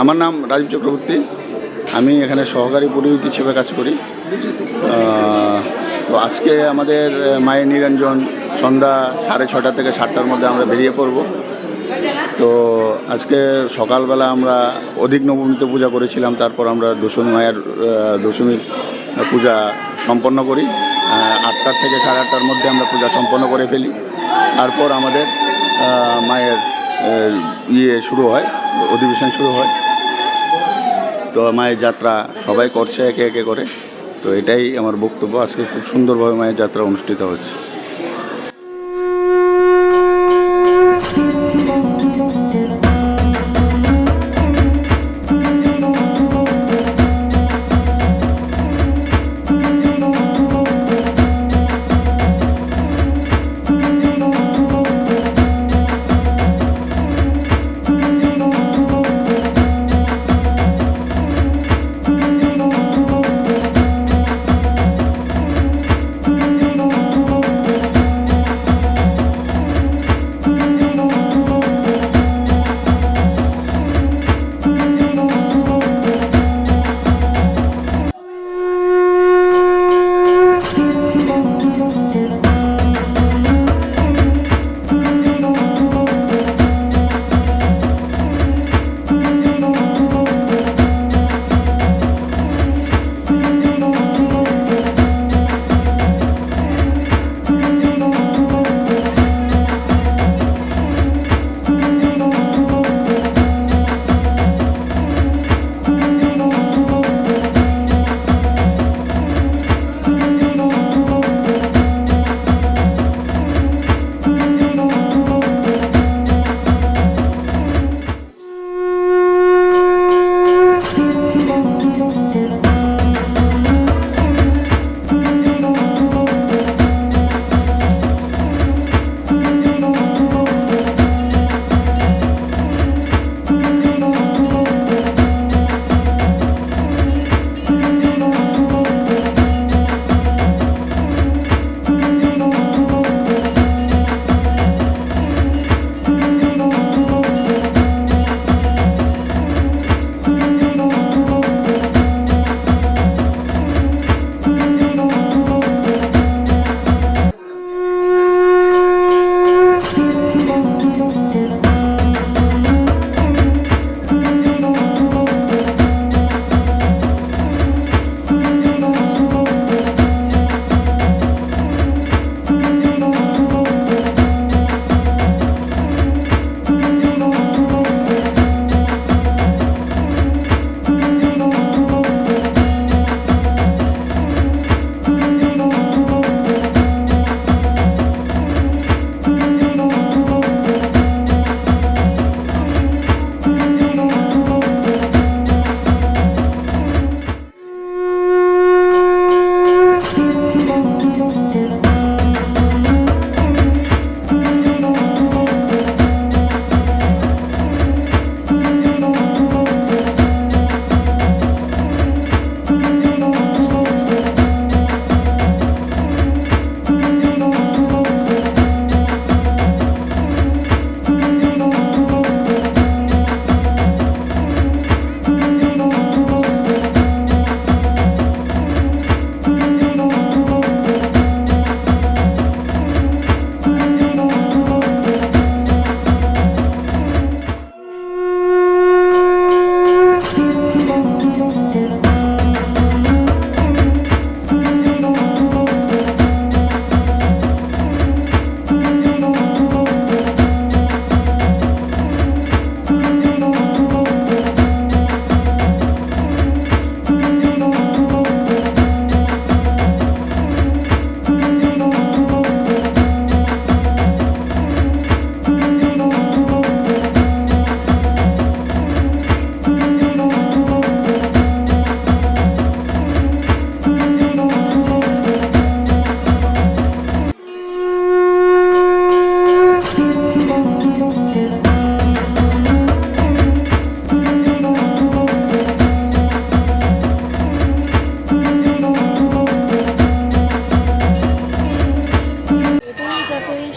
আমার নাম রাজীব চক্রবর্তী। আমি এখানে সহকারী পুরোহিত হিসেবে কাজ করি। তো আজকে আমাদের মায়ের নিরঞ্জন সন্ধ্যা 6:30 থেকে 7টার মধ্যে আমরা বেরিয়ে পড়ব। তো আজকে সকালবেলা আমরা অধিক নবমীতে পূজা করেছিলাম, তারপর আমরা দশমীর পূজা সম্পন্ন করি। 8টা থেকে 8:30টার মধ্যে আমরা পূজা সম্পন্ন করে ফেলি। তারপর আমাদের মায়ের শুরু হয়, অধিবেশন শুরু হয়। তো মায়ের যাত্রা সবাই করছে একে একে করে। তো এটাই আমার বক্তব্য। আজকে খুব সুন্দরভাবে মায়ের যাত্রা অনুষ্ঠিত হচ্ছে।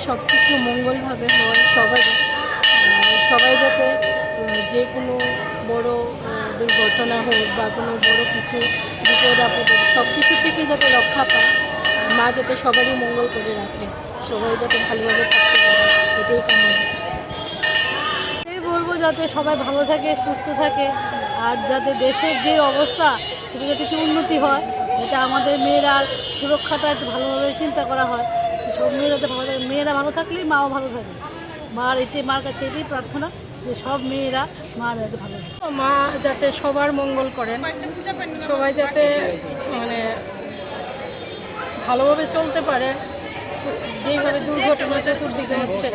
সব কিছু মঙ্গলভাবে হয় সবাই যাতে যে কোনো বড় দুর্ঘটনা হোক বা কোনো বড় কিছু বিপদ আপদ সব কিছু থেকে যাতে রক্ষা পায়, মা যাতে সবারই মঙ্গল করে রাখে, সবাই যাতে ভালোভাবে থাকতে পারে, এটাই কামনা। এই বলবো যাতে সবাই ভালো থাকে, সুস্থ থাকে, আর যাতে দেশের যে অবস্থা এটা যাতে একটু উন্নতি হয়, এটা আমাদের মেয়েরার সুরক্ষাটা একটু ভালোভাবে চিন্তা করা হয়। সব মেয়েরা যাতে ভালো থাকে, মেয়েরা ভালো থাকলেই মাও ভালো থাকে। মার কাছে এটাই প্রার্থনা যে সব মেয়েরা মার যাতে ভালো থাকে, মা যাতে সবার মঙ্গল করেন, সবাই যাতে মানে ভালোভাবে চলতে পারে। যেইভাবে দুর্ঘটনা চতুর্দিকে হচ্ছে,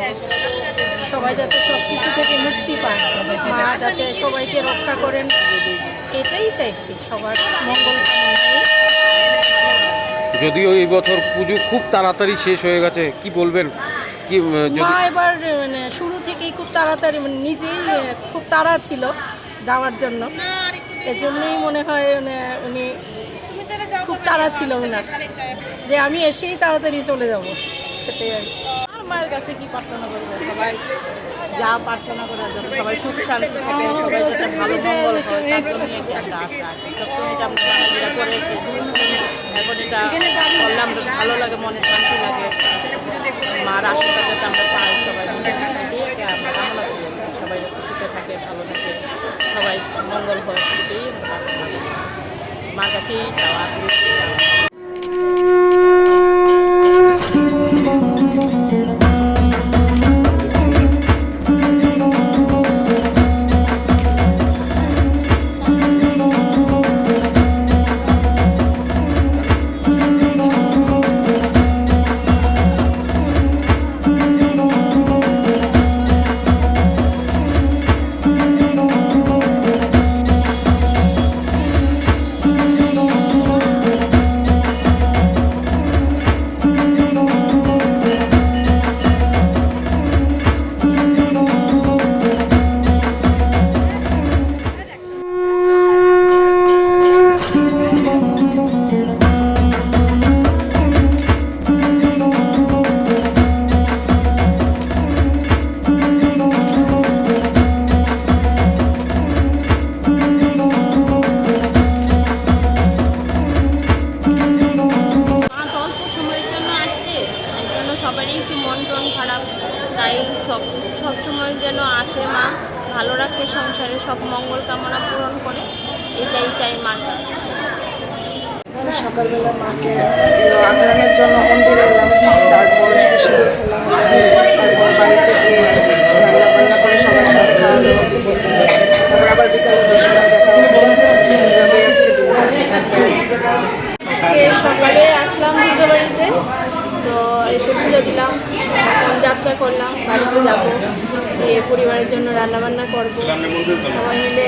সবাই যাতে সব কিছু থেকে মুক্তি পায়, মা যাতে সবাইকে রক্ষা করেন, এটাই চাইছি, সবার মঙ্গল কামনায়। যদিও এই বছর পুজো খুব তাড়াতাড়ি শেষ হয়ে গেছে, কি বলবেন? কি মা এবার মানে শুরু থেকেই খুব তাড়াতাড়ি, মানে নিজেই খুব তাড়া ছিল যাওয়ার জন্য, এজন্যই মনে হয় উনি খুব তাড়া ছিল ওনার, যে আমি এসেই তাড়াতাড়ি চলে যাব, সেটাই আর কি। আর মায়ের কাছে কি প্রার্থনা করবো, সবাই যা প্রার্থনা করার জন্য সবাই সুখ শান্তি থাকে, সবাই যাতে ভালো মঙ্গল হয়, তার জন্যই একটা আশা আছে। সবসময় এটা আমরা বাঙালিরা করে এসেছি, এখন এটা করলে আমরা ভালো লাগে, মনে শান্তি লাগে, মার আশীর্বাদ যাতে আমরা পাই, সবাই এটাই আমরা কামনা করি, সবাই যাতে সুখে থাকে, ভালো থাকে, সবাই মঙ্গল হয়, এটাই আমরা প্রার্থনা করি, মার কাছেই চাওয়া। সবারই একটু মন টন খারাপ, তাই সব সময় যেন আসে, মা ভালো রাখে, সংসারে সব মঙ্গল কামনা পূরণ করে, এটাই চাই মার কাছে। সকালবেলা মাকে আগ্রহের জন্য মন্দিরে এলাম, তারপর সিঁদুর খেলাম, তারপর বাড়িতে গিয়ে রান্না করে সবার সাথে খাওয়া দাওয়া করবো, তারপর আবার বিকালে দর্শনে দেখা হবে। আজকে সকালে আসলাম পুজো বাড়িতে, তো এসে পুজো দিলাম, এখন যাত্রা করলাম, বাড়িতে যাবো, দিয়ে পরিবারের জন্য রান্নাবান্না করবো, সবাই মিলে